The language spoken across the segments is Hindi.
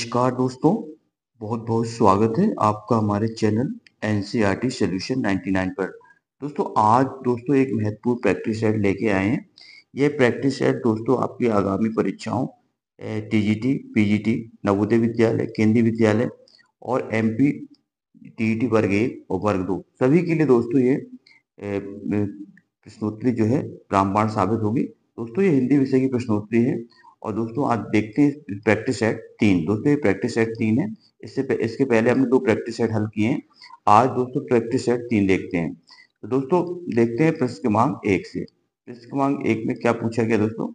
नमस्कार दोस्तों, बहुत बहुत स्वागत है आपका हमारे चैनल एनसीईआरटी सॉल्यूशन 99 पर। दोस्तों आज दोस्तों एक महत्वपूर्ण प्रैक्टिस सेट लेके आए हैं। यह प्रैक्टिस सेट दोस्तों आपकी आगामी परीक्षाओं टीजीटी, पीजीटी, नवोदय विद्यालय, केंद्रीय विद्यालय और एमपी टीईटी वर्ग 1 और वर्ग 2 सभी के लिए दोस्तों ये प्रश्नोत्तरी जो है रामबाण साबित होगी। दोस्तों ये हिंदी विषय की प्रश्नोत्तरी है और दोस्तों आज देखते हैं प्रैक्टिस सेट 3। दोस्तों ये प्रैक्टिस सेट 3 है। इसके पहले हमने 2 प्रैक्टिस सेट हल किए हैं। आज दोस्तों प्रैक्टिस सेट 3 देखते हैं। तो दोस्तों देखते हैं प्रश्न क्रमांक 1 से। प्रश्न क्रमांक 1 में क्या पूछा गया दोस्तों?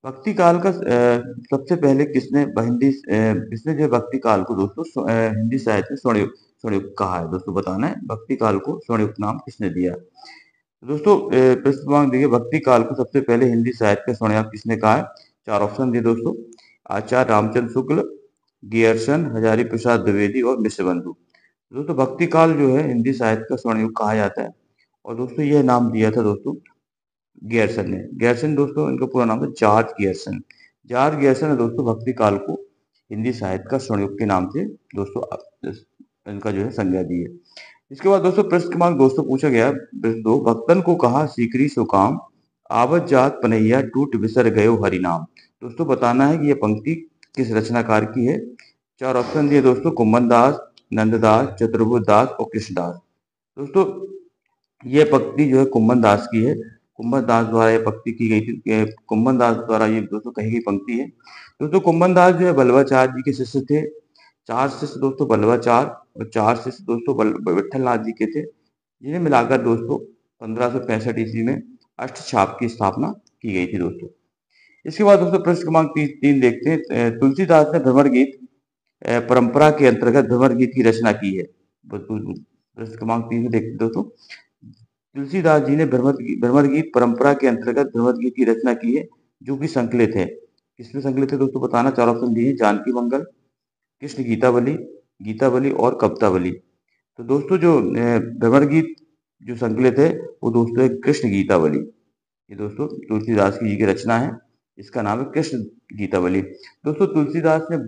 भक्ति काल का सबसे पहले किसने जो भक्ति काल को दोस्तों हिंदी साहित्य में स्वर्णयुग कहा है। दोस्तों बताना है भक्ति काल को स्वर्णयुग नाम किसने दिया। दोस्तों प्रश्न क्रमांक देखिए, भक्ति काल को सबसे पहले हिंदी साहित्य का स्वर्णयुग किसने कहा है? 4 ऑप्शन दिए दोस्तों। आचार्य रामचंद्र शुक्ल, गियर्सन, हजारी प्रसाद द्विवेदी और मिश्रबंधु। दोस्तों भक्ति काल जो है हिंदी साहित्य का स्वर्णयुग कहा जाता है और दोस्तों यह नाम दिया था दोस्तों गियर्सन ने। गियर्सन दोस्तों इनका पूरा नाम है जॉर्ज गियर्सन। जॉर्ज गियर्सन ने दोस्तों भक्ति काल को हिंदी साहित्य का स्वर्णयुग के नाम से दोस्तों इनका जो है संज्ञा दी है। इसके बाद दोस्तों प्रश्न क्रमांक 2 पूछा गया। प्रश्न 2, भक्तन को कहा सीकरी सुकाम, आवत जात पनैया टूट बिसर गयो हरि नाम। दोस्तों बताना है कि यह पंक्ति किस रचनाकार की है। 4 ऑप्शन दिए दोस्तों, कुम्मन दास, नंददास, चतुर्भुज दास और कृष्णदास। दोस्तों यह पंक्ति जो है कुम्मन दास की है। कुम्मन दास द्वारा यह पंक्ति की गई थी। कुम्मन दास द्वारा ये दोस्तों कही गई पंक्ति है। दोस्तों कुम्मन दास जो है बल्लभाचार्य जी के शिष्य थे। 4 शिष्य दोस्तों बल्लभाचार्य और 4 शिष्य दोस्तों विठलनाथ जी के थे, जिन्हें मिलाकर दोस्तों 1565 ईस्वी में अष्टछाप की स्थापना की गई थी दोस्तों। इसके बाद दोस्तों प्रश्न क्रमांक 3 देखते हैं। तुलसीदास ने भ्रमर गीत परंपरा के अंतर्गत भ्रमर गीत की रचना की है। प्रश्न क्रमांक 3 में देखते दोस्तों, तुलसीदास जी ने भ्रमर गीत परंपरा के अंतर्गत भ्रमर गीत की रचना की है, जो कि संकलित है। किसमें संकलित है दोस्तों बताना। 4 ऑप्शन दिए, जानकी मंगल, कृष्ण गीतावली, गीतावली और कवितावली। तो दोस्तों जो भ्रमर गीत जो संकलित है वो दोस्तों है कृष्ण गीतावली। ये दोस्तों तुलसीदास की जी की रचना है, इसका नाम है कृष्ण गीतावली। दोस्तों तुलसीदास ने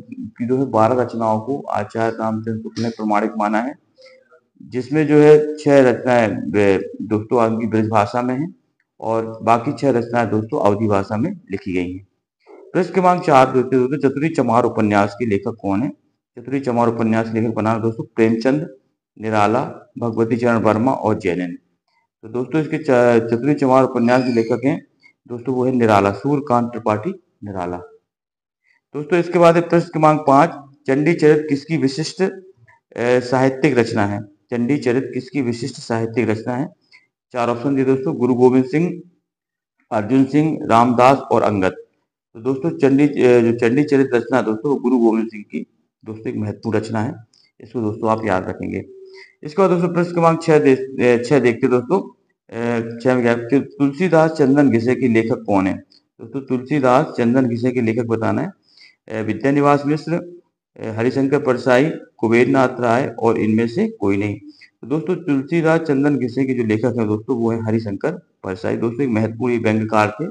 जो है 12 रचनाओं को आचार्य रामचंद्र शुक्ल ने प्रमाणिक माना है, जिसमें जो है 6 रचनाएं दोस्तों आपकी ब्रज भाषा में है और बाकी 6 रचनाएं दोस्तों अवधी भाषा में लिखी गई हैं। प्रश्न क्रमांक 4 दोस्तों, चतुरी चमार उपन्यास के लेखक कौन है? चतुरी चमार उपन्यास के लेखक बना दोस्तों प्रेमचंद, निराला, भगवती चरण वर्मा और जैनन। तो दोस्तों इसके चतुरी चमार उपन्यास के लेखक हैं दोस्तों वो है निराला, सूर्यकांत त्रिपाठी निराला। दोस्तों इसके बाद प्रश्न क्रमांक 5, चंडी चरित किसकी विशिष्ट साहित्यिक रचना है? चंडी चरित किसकी विशिष्ट साहित्यिक रचना है? 4 ऑप्शन दिए दोस्तों, गुरु गोविंद सिंह, अर्जुन सिंह, रामदास और अंगद। तो दोस्तों जो चंडी चरित रचना है दोस्तों गुरु गोविंद सिंह की दोस्तों एक महत्वपूर्ण रचना है। इसको दोस्तों आप याद रखेंगे। इसके बाद दोस्तों प्रश्न क्रमांक 6 देखते दोस्तों। 6 में क्या, तुलसीदास चंदन घिसे के लेखक कौन है? दोस्तों तुलसीदास चंदन घिसे के लेखक बताना है। विद्यानिवास मिश्र, हरिशंकर परसाई, कुबेरनाथ राय और इनमें से कोई नहीं। तो दोस्तों तुलसीदास चंदन घिसे के जो लेखक है दोस्तों वो है हरिशंकर परसाई। दोस्तों एक महत्वपूर्ण व्यंग्यकार थे।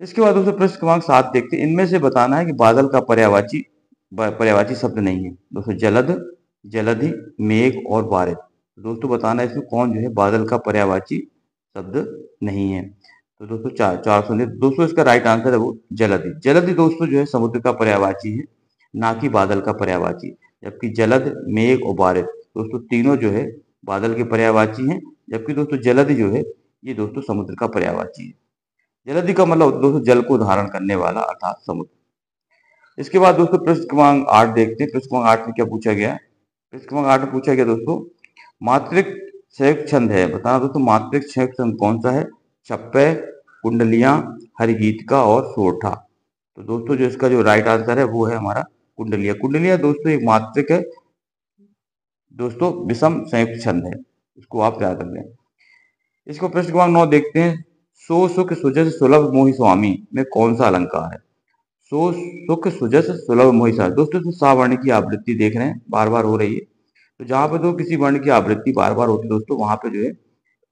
इसके बाद दोस्तों प्रश्न क्रमांक 7 देखते हैं। इनमें से बताना है कि बादल का पर्यायवाची शब्द नहीं है। दोस्तों जलद, जलधि, मेघ और बारिश। दोस्तों बताना है इसमें कौन जो है बादल का पर्यायवाची शब्द नहीं है। तो दोस्तों 4 सुनिए दोस्तों, इसका राइट आंसर है वो जलधि। जलधि दोस्तों जो है समुद्र का पर्यायवाची है, ना कि बादल का पर्यायवाची। जबकि जलद, मेघ और बारिश दोस्तों तीनों जो है बादल के पर्यायवाची हैं, जबकि दोस्तों जलधि जो है ये दोस्तों समुद्र का पर्यायवाची है। जलधि का मतलब दोस्तों जल को धारण करने वाला अर्थात समुद्र। इसके बाद दोस्तों प्रश्न क्रमांक 8 देखते हैं। प्रश्न क्रमांक 8 में क्या पूछा गया? प्रश्न क्रमांक 8 में पूछा गया दोस्तों, मात्रिक संयुक्त छंद है, बताना दोस्तों मात्रिक संयुक्त छंद कौन सा है? छप्पे, कुंडलियां, हरिगीतिका और सोरठा। तो दोस्तों जो इसका जो राइट आंसर है वो है हमारा कुंडलिया। कुंडलिया दोस्तों एक मात्रिक है दोस्तों, विषम संयुक्त छंद है, इसको आप याद रख लें। इसको प्रश्न क्रमांक 9 देखते हैं। सो सुख सुजस सुलभ मोहि स्वामी में कौन सा अलंकार है? सो सुख सुजस सुलभ मोहि स्वामी। दोस्तों इसमें सा वर्ण की आवृत्ति देख रहे हैं बार बार हो रही है। तो जहां पे तो किसी वर्ण की आवृत्ति बार बार होती है दोस्तों वहां पे जो है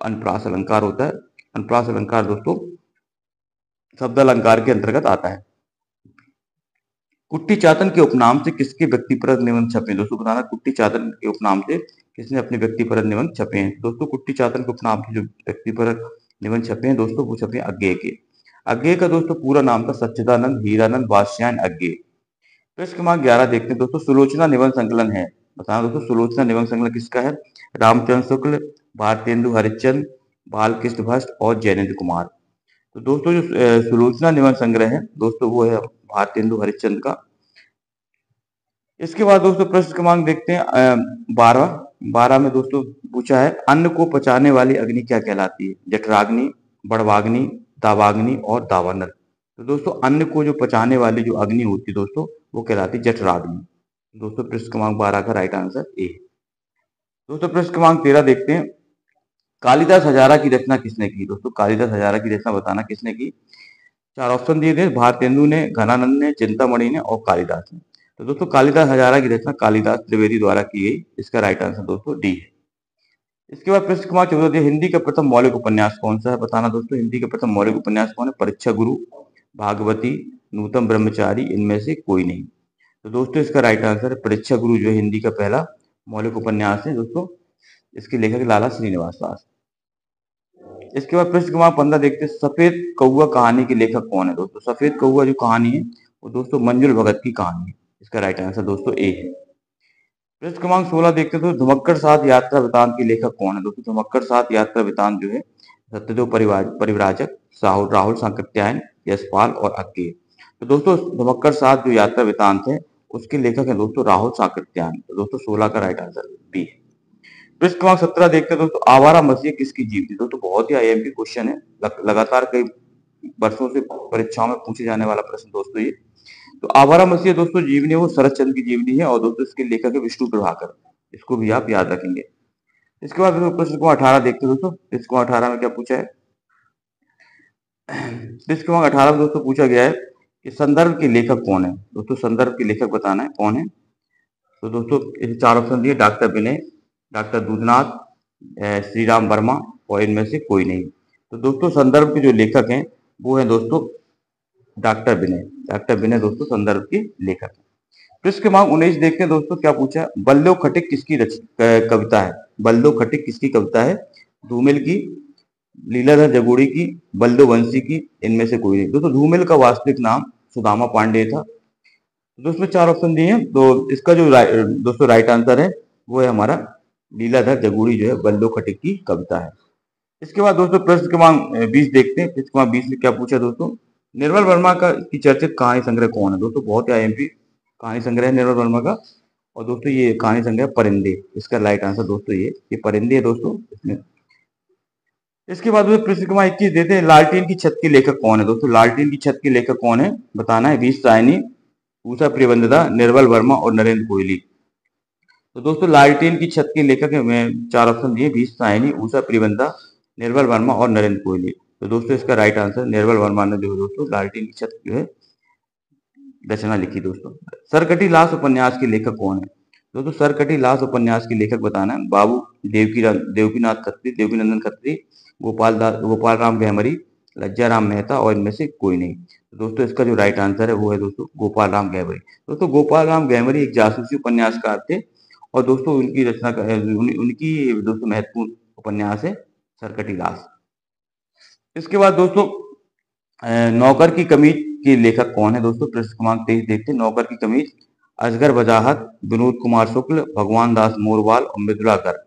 अनुप्रास अलंकार होता है। अनुप्रास अलंकार दोस्तों शब्द अलंकार के अंतर्गत आता है। कुट्टी चातन के उपनाम से किसके व्यक्तिपरक निबंध छपे हैं? दोस्तों बताना कुट्टी चातन के उपनाम से किसने अपने व्यक्तिपरक निबंध छपे हैं? दोस्तों कुट्टी चातन के उपनाम से जो व्यक्तिपरक निबंध छपे हैं दोस्तों वो छपे हैं अज्ञेय के। अज्ञेय का दोस्तों पूरा नाम था सच्चिदानंद हीरानंद वात्स्यायन अज्ञेय। प्रश्न क्रमांक 11 देखते हैं दोस्तों, सुलोचना निबंध संकलन है, बताना दोस्तों सुलोचना निबंध संकलन किसका है? रामचंद्र शुक्ल, भारतेंदु हरिश्चंद्र, बालकृष्ण भट्ट और जैनेन्द्र कुमार। तो दोस्तों जो सुलोचना निबंध संग्रह है दोस्तों वो है भारतेंदु हरिश्चंद्र का। इसके बाद दोस्तों प्रश्न क्रमांक देखते हैं 12 में दोस्तों पूछा है अन्न को पचाने वाली अग्नि क्या कहलाती है? जठराग्नि, बड़वाग्नि, दावाग्नि और दावानल। तो दोस्तों अन्न को जो पचाने वाली जो अग्नि होती है दोस्तों वो कहलाती है जठराग्नि। दोस्तों प्रश्न क्रमांक 12 का राइट आंसर ए है। दोस्तों प्रश्न क्रमांक 13 देखते हैं, कालिदास हजारा की रचना किसने की? दोस्तों कालिदास हजारा की रचना बताना किसने की? 4 ऑप्शन दिए थे, भारतेंदु ने, घनानंद ने, चिंतामणि ने और कालिदास ने। तो दोस्तों कालिदास हजारा की रचना कालिदास त्रिवेदी द्वारा की गई। इसका राइट आंसर दोस्तों डी है। इसके बाद प्रश्न क्रमांक 14 हिंदी का प्रथम मौलिक उपन्यास कौन सा है? बताना दोस्तों हिंदी का प्रथम मौलिक उपन्यास कौन है? परीक्षा गुरु, भागवती, नूतन ब्रह्मचारी, इनमें से कोई नहीं। तो दोस्तों इसका राइट आंसर है परीक्षा गुरु जो है हिंदी का पहला मौलिक उपन्यास है दोस्तों। इसके लेखक लाला श्रीनिवास दास। इसके बाद प्रश्न क्रमांक 15 देखते हैं, सफेद कौआ कहानी के लेखक कौन है? दोस्तों सफेद कौआ जो कहानी है वो दोस्तों मंजुल भगत की कहानी है। इसका राइट आंसर दोस्तों ए है। प्रश्न क्रमांक 16 देखते हैं, तो धुमक्कड़ सात यात्रा वृतांत के लेखक कौन है? दोस्तों धुमक्कड़ सात यात्रा वृतांत जो है सत्यदेव परिव्राजक, राहुल सांकृत्यायन, यशपाल और अज्ञेय। तो दोस्तों धुमक्कड़ सात जो यात्रा वृतांत है उसके लेखक है दोस्तों राहुल सांकृत्यायन। तो दोस्तों 16 का राइट आंसर बी है। प्रश्न क्रमांक 17 देखते हैं दोस्तों, आवारा मसीह किसकी जीव थी? दोस्तों बहुत ही आईएमपी क्वेश्चन है, लगातार कई वर्षों से परीक्षाओं में पूछे जाने वाला प्रश्न दोस्तों ये। तो आवारा मसीह दोस्तों जीवनी वो शरद चंद्र की जीवनी है और दोस्तों इसके लेखक है विष्णु प्रभाकर। इसको भी आप याद रखेंगे। इसके बाद प्रश्न क्रमांक 18 देखते हैं दोस्तों, प्रश्न क्रमांक 18 में क्या पूछा है? प्रश्न क्रमांक 18 में दोस्तों पूछा गया है कि संदर्भ के लेखक कौन है? दोस्तों संदर्भ के लेखक बताना है कौन है। तो दोस्तों इसे 4 ऑप्शन दिए, डॉक्टर विनय, डॉक्टर दूधनाथ, श्री राम वर्मा और इनमें से कोई नहीं। तो दोस्तों संदर्भ के जो लेखक हैं वो है दोस्तों डॉक्टर विनय। डॉक्टर विनय दोस्तों संदर्भ के लेखक हैं। प्रश्न क्रमांक 19 देखते हैं दोस्तों, क्या पूछा है? बल्लो खटिक किसकी कविता है? बल्लो खटिक किसकी कविता है? धूमिल की, लीलाधर जगोड़ी की, बल्दो वंशी की, इनमें से कोई नहीं। दोस्तों धूमिल का वास्तविक नाम सुदामा पांडे था। दोस्तों 4 ऑप्शन दिए हैं, तो इसका जो दोस्तों राइट आंसर है वो है हमारा लीलाधर जगोड़ी जो है बल्लो खटिक की कविता है। इसके बाद दोस्तों प्रश्न क्रमांक 20 देखते हैं। प्रश्न क्रमांक 20 में क्या पूछा दोस्तों? निर्मल वर्मा का की चर्चित कहानी संग्रह कौन है? दोस्तों बहुत ही आईएमपी कहानी संग्रह है निर्मल वर्मा का और दोस्तों ये कहानी संग्रह परिंदे। इसका राइट आंसर दोस्तों ये परिंदे है दोस्तों इसमें। इसके बाद प्रश्न क्रमांक 21 देते हैं, लालटेन की छत के लेखक कौन है? दोस्तों लालटेन की छत के लेखक कौन है बताना है। बीस सायनी, उषा प्रियवंदना, निर्मल वर्मा और नरेंद्र कोहली। तो दोस्तों लालटेन की छत के लेखक है, मैं 4 ऑप्शन दिए, बीस सायनी, उषा प्रियवंदा, निर्मल वर्मा और नरेंद्र कोहली। तो दोस्तों इसका राइट आंसर निर्मल वर्मा ने जो दोस्तों लालटेन की छत जो है रचना लिखी। दोस्तों सरकटी लाश उपन्यास के लेखक कौन है? दोस्तों सरकटी लाश उपन्यास के लेखक बताना है। बाबू देवकीनाथ खत्री, देवकीनंदन खत्री, गोपाल राम गहमरी, लज्जा राम मेहता और इनमें से कोई नहीं। तो दोस्तों इसका जो राइट आंसर है वो है दोस्तों गोपाल राम गहमरी। दोस्तों गोपाल राम गहमरी एक जासूसी उपन्यासकार थे और दोस्तों उनकी रचना उनकी दोस्तों महत्वपूर्ण उपन्यास है सरकटी लाश। इसके बाद दोस्तों नौकर की कमीज के लेखक कौन है? दोस्तों प्रश्न क्रमांक 23 देखते हैं, नौकर की कमीज असगर वजाहत, विनोद कुमार शुक्ल, भगवान दास मोरवाल और मृदुला गर्ग।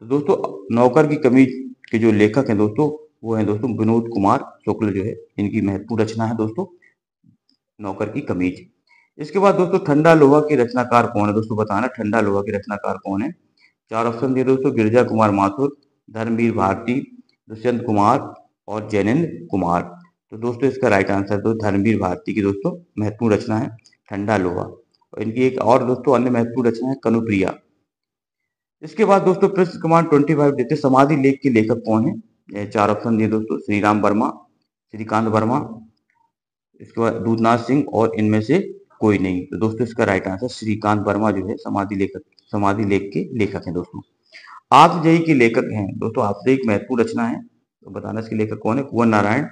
तो दोस्तों नौकर की कमीज के जो लेखक हैं दोस्तों वो है दोस्तों विनोद कुमार शुक्ल जो है, इनकी महत्वपूर्ण रचना है दोस्तों नौकर की कमीज। इसके बाद दोस्तों ठंडा लोहा के रचनाकार कौन है? दोस्तों बताना ठंडा लोहा के रचनाकार कौन है। 4 ऑप्शन दिए दोस्तों, गिरिजा कुमार माथुर, धर्मवीर भारती, दुष्यंत कुमार और जैनेन्द्र कुमार। तो दोस्तों इसका राइट आंसर तो धर्मवीर भारती की दोस्तों महत्वपूर्ण रचना है ठंडा लोहा। और इनकी एक और दोस्तों अन्य महत्वपूर्ण रचना है कनुप्रिया। इसके बाद दोस्तों प्रश्न क्रमांक 25 देते समाधि लेख के लेखक कौन है? 4 ऑप्शन दिए दोस्तों, श्री राम वर्मा, श्रीकांत वर्मा, इसके बाद दूधनाथ सिंह और इनमें से कोई नहीं। तो दोस्तों इसका राइट आंसर श्रीकांत वर्मा जो है समाधि लेख के लेखक हैं। दोस्तों आत्मजयी के लेखक हैं दोस्तों, आत्मजयी एक महत्वपूर्ण रचना है, तो बताना इसके लेखक कौन है? कुंवर नारायण,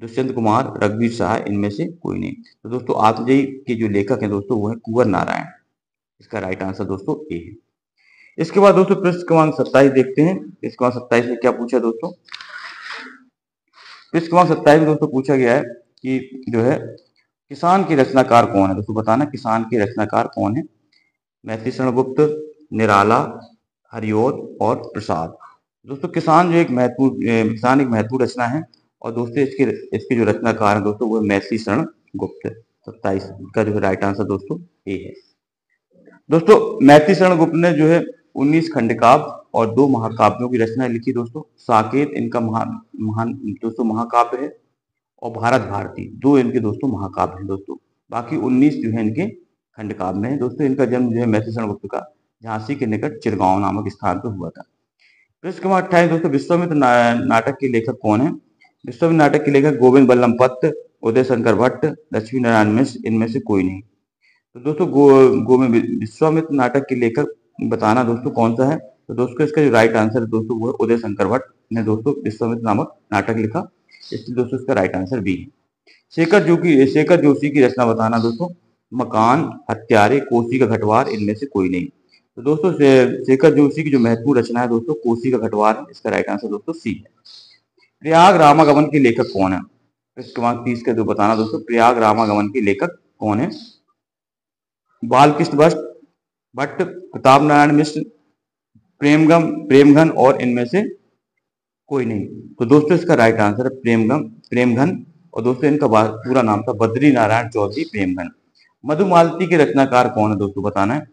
दुष्यंत कुमार, रघुवीर सहाय, इनमें से कोई नहीं। तो दोस्तों आत्मजयी के जो लेखक हैं दोस्तों वो है कुंवर नारायण। इसका राइट आंसर दोस्तों ए है। इसके बाद दोस्तों पृष्ठ क्रमांक 27 देखते हैं। पृष्ठ क्रमांक 27 में क्या पूछा दोस्तों? पृष्ठ क्रमांक 27 में दोस्तों पूछा गया है कि जो है किसान के रचनाकार कौन है? दोस्तों बताना किसान के रचनाकार कौन है? मैथिली शरण गुप्त, निराला, हरिऔध और प्रसाद। दोस्तों किसान एक महत्वपूर्ण रचना है और दोस्तों इसके इसके जो रचनाकार है दोस्तों वो मैथिली शरण गुप्त। 27 का जो राइट आंसर दोस्तों ए है। दोस्तों मैथिली शरण गुप्त ने जो है 19 खंडकाव्य और 2 महाकाव्यों की रचना लिखी दोस्तों। साकेत इनका महान दोस्तों महाकाव्य है और भारत भारती 2 इनके दोस्तों महाकाव्य हैं दोस्तों। बाकी 19 जो है इनके खंडकाव्य में है दोस्तों। इनका जन्म जो है मैथिली शरण गुप्त का झांसी के निकट चिरगांव नामक स्थान पर हुआ था। पृष्ठ क्रमांक 28 दोस्तों विश्वामित्र नाटक के लेखक कौन है? विश्वामित्र नाटक के लेखक गोविंद बल्लभ पंत, उदय शंकर भट्ट, लक्ष्मी नारायण मिश्र, इनमें से कोई नहीं। तो दोस्तों विश्वामित्र नाटक के लेखक बताना दोस्तों कौन सा है? तो दोस्तों इसका जो राइट आंसर है दोस्तों वो है उदय शंकर भट्ट ने दोस्तों विश्वामित्र नामक नाटक लिखा, इसलिए दोस्तों इसका राइट आंसर बी है। शेखर जोशी की रचना बताना दोस्तों। मकान, हत्यारे, कोसी का घटवार, इनमें से कोई नहीं। तो दोस्तों शेखर जोशी की जो महत्वपूर्ण रचना है दोस्तों कोसी का घटवार है, इसका राइट आंसर दोस्तों सी है। प्रयाग रामागमन के लेखक कौन है? पृष्ठ क्रमांक 30 का जो बताना दोस्तों प्रयाग रामागमन के लेखक कौन है? बालकृष्ण भट्ट, प्रताप नारायण मिश्र, प्रेमघन और इनमें से कोई नहीं। तो दोस्तों इसका राइट आंसर है प्रेमघन और दोस्तों इनका पूरा नाम था बद्री नारायण चौधरी प्रेमघन। मधुमालती के रचनाकार कौन है दोस्तों बताना है।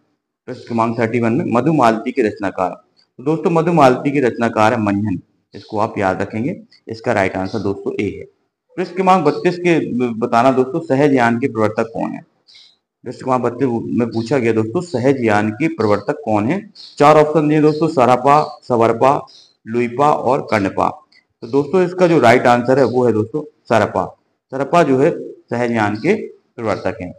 पृष्ठ क्रमांक 31 में मधुमालती के रचनाकार। तो दोस्तों मधुमालती के रचनाकार है मंजन, इसको आप याद रखेंगे। इसका राइट आंसर दोस्तों ए है। पृष्ठ क्रमांक 32 के बताना दोस्तों सहज यान के प्रवर्तक कौन है? पृष्ठ क्रमांक 32 में पूछा गया दोस्तों सहज यान के प्रवर्तक कौन है? 4 ऑप्शन दिए दोस्तों सरपा, सवरपा, लुइपा और कर्णपा। तो दोस्तों इसका जो राइट आंसर है वो है दोस्तों सरपा जो है सहजयान के प्रवर्तक हैं।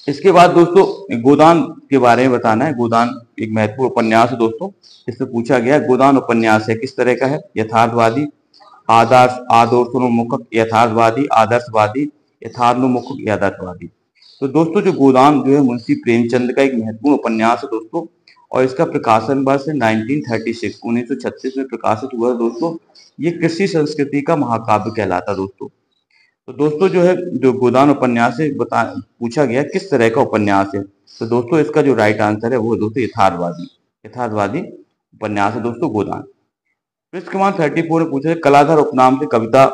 इसके बाद दोस्तों गोदान के बारे में बताना है। गोदान एक महत्वपूर्ण उपन्यास है दोस्तों। इससे पूछा गया गोदान उपन्यास है किस तरह का है? यथार्थवादी, आदर्शोन्मुख, यथार्थवादी, आदर्शवादी, यथार्थोन्मुख, आदर्शवादी। तो दोस्तों जो गोदान जो है मुंशी प्रेमचंद का एक महत्वपूर्ण उपन्यास है दोस्तों और इसका प्रकाशन वर्ष 1936 में प्रकाशित हुआ है दोस्तों। ये कृषि संस्कृति का महाकाव्य कहलाता दोस्तों। तो दोस्तों जो है जो गोदान उपन्यास है पूछा गया किस तरह का उपन्यास है? तो दोस्तों इसका जो राइट आंसर है वो दोस्तों यथार्थवादी उपन्यास है दोस्तों गोदान। पृष्ठ क्रमांक 34 में पूछा कलाधर उपनाम से कविता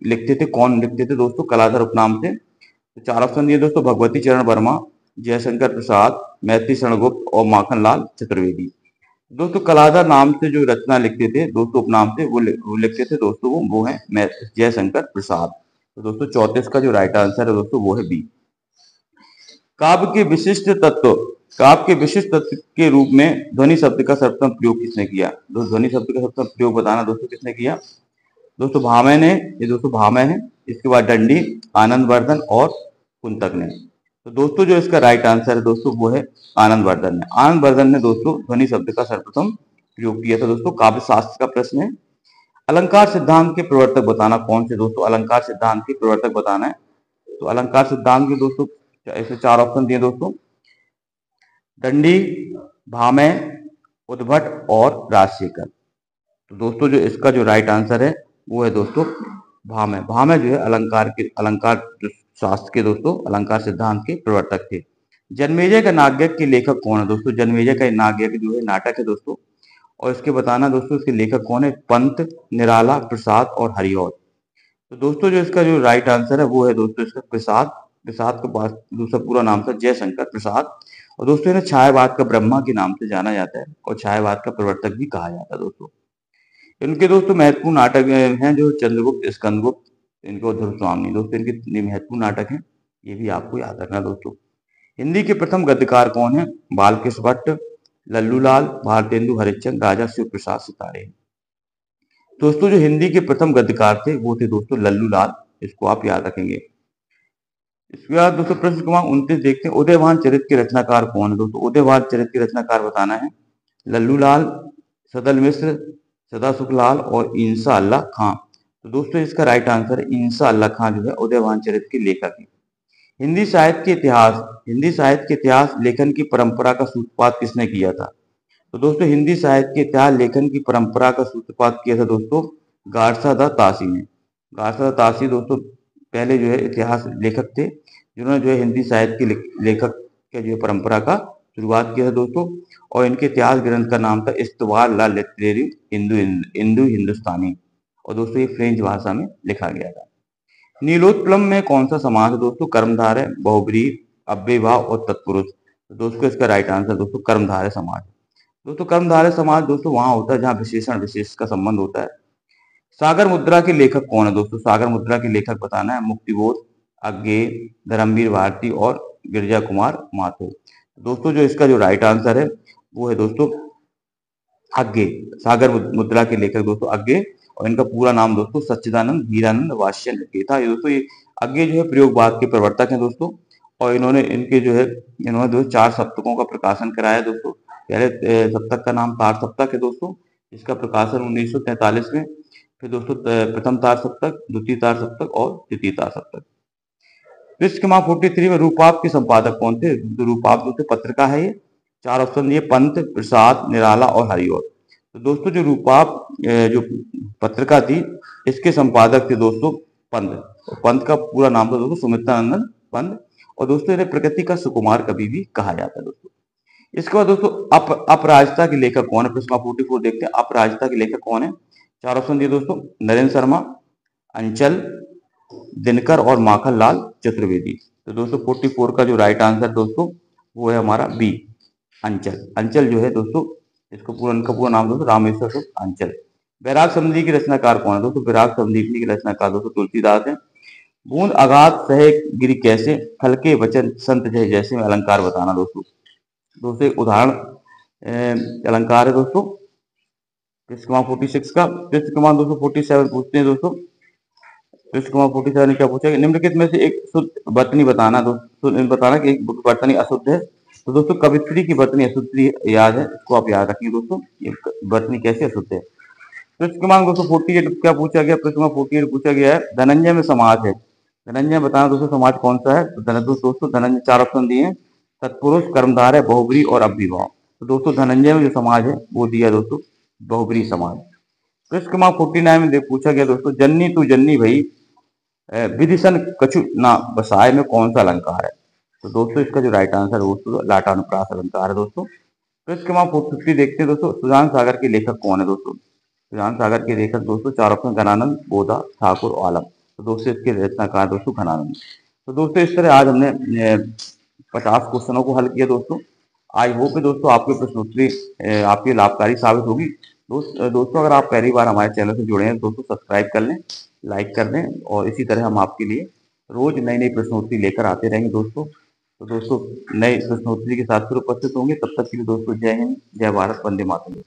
लिखते थे, कौन लिखते थे दोस्तों कलाधर उपनाम से? तो 4 ऑप्शन दिए दोस्तों भगवती चरण वर्मा, जयशंकर प्रसाद, मैथिली शरण गुप्त और माखनलाल चतुर्वेदी। दोस्तों कलाधर नाम से जो रचना लिखते थे दोस्तों उपनाम से वो लिखते थे दोस्तों वो है जयशंकर प्रसाद। तो दोस्तों 34 का जो राइट आंसर है दोस्तों वो है बी। काव्य के विशिष्ट तत्व के रूप में ध्वनि शब्द का सर्वप्रथम प्रयोग किसने किया? ध्वनि शब्द का सर्वप्रथम प्रयोग बताना दोस्तों किसने किया? दोस्तों भामह ने, ये दोस्तों भामह है। इसके बाद दंडी, आनंदवर्धन और कुंतक ने। तो दोस्तों जो इसका राइट आंसर है दोस्तों वो है आनंदवर्धन ने। आनंदवर्धन ने दोस्तों ध्वनि शब्द का सर्वप्रथम प्रयोग किया था दोस्तों। काव्य शास्त्र का प्रश्न है। अलंकार सिद्धांत के प्रवर्तक बताना कौन से दोस्तों? अलंकार सिद्धांत के प्रवर्तक बताना है। तो अलंकार सिद्धांत के दोस्तों ऐसे 4 ऑप्शन दिए दोस्तों दंडी, भामह, उद्भट और राजशेखर। तो दोस्तों जो इसका जो राइट आंसर है वो है दोस्तों भामह जो है अलंकार शास्त्र के दोस्तों अलंकार सिद्धांत के प्रवर्तक थे। जन्मेजय का नाट्यक के लेखक कौन है दोस्तों? जन्मेजय का नाट्यक जो है नाटक है दोस्तों और इसके बताना दोस्तों इसके लेखक कौन है? पंत, निराला, प्रसाद और हरिऔध। तो दोस्तों जो इसका जो राइट आंसर है वो है दोस्तों इसका प्रसाद के पास दूसरा पूरा नाम था जयशंकर प्रसाद और दोस्तों इन्हें छायावाद का ब्रह्मा के नाम से जाना जाता है और छायावाद का प्रवर्तक भी कहा जाता है दोस्तों। इनके दोस्तों महत्वपूर्ण नाटक हैं जो चंद्रगुप्त, स्कंदगुप्त, इनको ध्रुव स्वामी। दोस्तों इनके महत्वपूर्ण नाटक हैं, ये भी आपको याद रखना दोस्तों। हिंदी के प्रथम गद्यकार कौन है? बालकृष्ण भट्ट, लल्लूलाल, भारतेंदु हरिश्चंद्र, राजा शिव प्रसाद सितारे। दोस्तों जो हिंदी के प्रथम गद्यकार थे वो थे दोस्तों लल्लूलाल, इसको आप याद रखेंगे। इसके बाद दोस्तों प्रश्न क्रमांक 29 देखते हैं उदयभान चरित के रचनाकार कौन है दोस्तों? उदयभान चरित के रचनाकार बताना है। लल्लूलाल, सदल मिश्र, सदा सुखलाल और इंसा अल्लाह खां। तो दोस्तों इसका राइट आंसर है इंसा अल्लाह खां जो है उदयभान चरित्र के लेखक हैं। हिंदी साहित्य के इतिहास, हिंदी साहित्य के इतिहास लेखन की परंपरा का सूत्रपात किसने किया था? तो दोस्तों हिंदी साहित्य के इतिहास लेखन की परंपरा का सूत्रपात किया था दोस्तों गारसा द तासी ने। गारसा द तासी दोस्तों पहले जो है इतिहास लेखक थे, जिन्होंने जो है हिंदी साहित्य के लेखक के जो है परंपरा का शुरुआत किया था दोस्तों। और इनके इतिहास ग्रंथ का नाम था इस्तवार ला लिटरेरी इंदू हिंदुस्तानी, और दोस्तों ये फ्रेंच भाषा में लिखा गया था। नीलोत्पलम में कौन सा समास है दोस्तों? कर्मधारय, बहुब्रीहि, अव्ययभाव और तत्पुरुष। तो दोस्तों इसका राइट आंसर दोस्तों कर्मधारय समास। दोस्तों कर्मधारय समास दोस्तों वहां होता है जहां विशेषण विशेष का संबंध होता है। सागर मुद्रा के लेखक कौन है दोस्तों? सागर मुद्रा के लेखक बताना है मुक्तिबोध, अज्ञेय, धर्मवीर भारती और गिरिजा कुमार माथुर। दोस्तों जो इसका जो राइट आंसर है वो है दोस्तों अज्ञेय। सागर मुद्रा के लेखक दोस्तों अज्ञेय, और इनका पूरा नाम दोस्तों सच्चिदानंद हीरानंद वात्स्य के था। ये दोस्तों ये अज्ञेय जो है प्रयोगवाद के प्रवर्तक हैं दोस्तों, और इन्होंने इनके जो है इन्होंने दोस्तों 4 सप्तकों का प्रकाशन कराया दोस्तों। पहले सप्तक का नाम तार सप्तक है दोस्तों, इसका प्रकाशन 1943 में। फिर दोस्तों प्रथम तार सप्तक, द्वितीय तार सप्तक और तृतीय तार सप्तक। पृष्ठ क्रमांक 43 में रूपाप के संपादक कौन थे? तो रूपाप दोस्तों पत्रिका है ये। 4 ऑप्शन दिए पंत, प्रसाद, निराला और हरिओर। तो दोस्तों जो रूपाप जो पत्रिका थी इसके संपादक थे दोस्तों पंत। और पंत का पूरा नाम था दोस्तों सुमित्रानंदन पंत, और दोस्तों इन्हें प्रकृति का सुकुमार कवि भी कहा जाता है दोस्तों। इसके बाद दोस्तों अपराजिता के लेखक कौन है? प्रश्न 44 देखते हैं, अपराजिता के लेखक कौन है? 4 ऑप्शन दिए दोस्तों नरेंद्र शर्मा, अंचल, दिनकर और माखन लाल चतुर्वेदी। तो दोस्तों 44 का जो राइट आंसर दोस्तों वो है हमारा बी, अंचल। अंचल जो है दोस्तों इसको इनका पूरा नाम दोस्तों रामेश्वर शुक्ल अंचल। वैराग संधि की रचनाकार कौन है दोस्तों? वैराग संधि की रचनाकार दोस्तों तुलसीदास है। बूंद आघात सहे गिरि कैसे, हल्के वचन संत जय जैसे में अलंकार बताना दोस्तों। दोस्तों एक उदाहरण अलंकार है दोस्तों पृष्ठ क्रमांक 46 का। पृष्ठ क्रमांक दोस्तों 47 पूछते हैं दोस्तों। पृष्ठ क्रमांक 47 ने क्या पूछा कि निम्नलिखित में से एक शुद्ध वर्तनी बताना दोस्तों, बताना कि एक वर्तनी अशुद्ध है। तो दोस्तों कवित्री की वर्तनी अशुद्ध याद है, इसको आप याद रखिए दोस्तों, ये वर्तनी कैसे अशुद्ध है। पृष्ठ क्रमांक दोस्तों 48 क्या पूछा गया? पृष्ठ क्रमांक 48 पूछा गया है धनंजय में समाज है। धनंजय बताना दोस्तों समाज कौन सा है? तो दोस्तों धनंजय 4 ऑप्शन दिए हैं तत्पुरुष, कर्मधारय, बहुब्रीहि और अव्ययभाव। तो दोस्तों धनंजय में जो समाज है वो दिया दोस्तों बहुब्रीहि समाज। पृष्ठ क्रमांक 49 में पूछा गया दोस्तों जन्नी तू जन्नी भई विधिशन कछु ना बसाए में कौन सा अलंकार है? तो दोस्तों इसका जो राइट आंसर है दोस्तों लाटानुप्रास अलंकार है दोस्तों। पृष्ठ क्रमांक 50 देखते हैं दोस्तों सुजान सागर के लेखक कौन है दोस्तों? सुजान सागर के लेखक दोस्तों 4 ऑप्शन घनानंद, बोधा, ठाकुर और आलम। तो दोस्तों इसके रचनाकार दोस्तों घनानंद। तो दोस्तों इस तरह आज हमने 50 क्वेश्चनों को हल किया दोस्तों। आई होप दोस्तों आपके प्रश्नोत्तरी आपके लाभकारी साबित होगी। दोस्तों अगर आप पहली बार हमारे चैनल से जुड़े हैं दोस्तों सब्सक्राइब कर लें, लाइक कर दें, और इसी तरह हम आपके लिए रोज नई नई प्रश्नोत्तरी लेकर आते रहेंगे दोस्तों। तो दोस्तों नए प्रश्नोत्तरी के साथ फिर उपस्थित होंगे, तब तक के लिए दोस्तों जय हिंद, जय भारत, वंदे मातरम।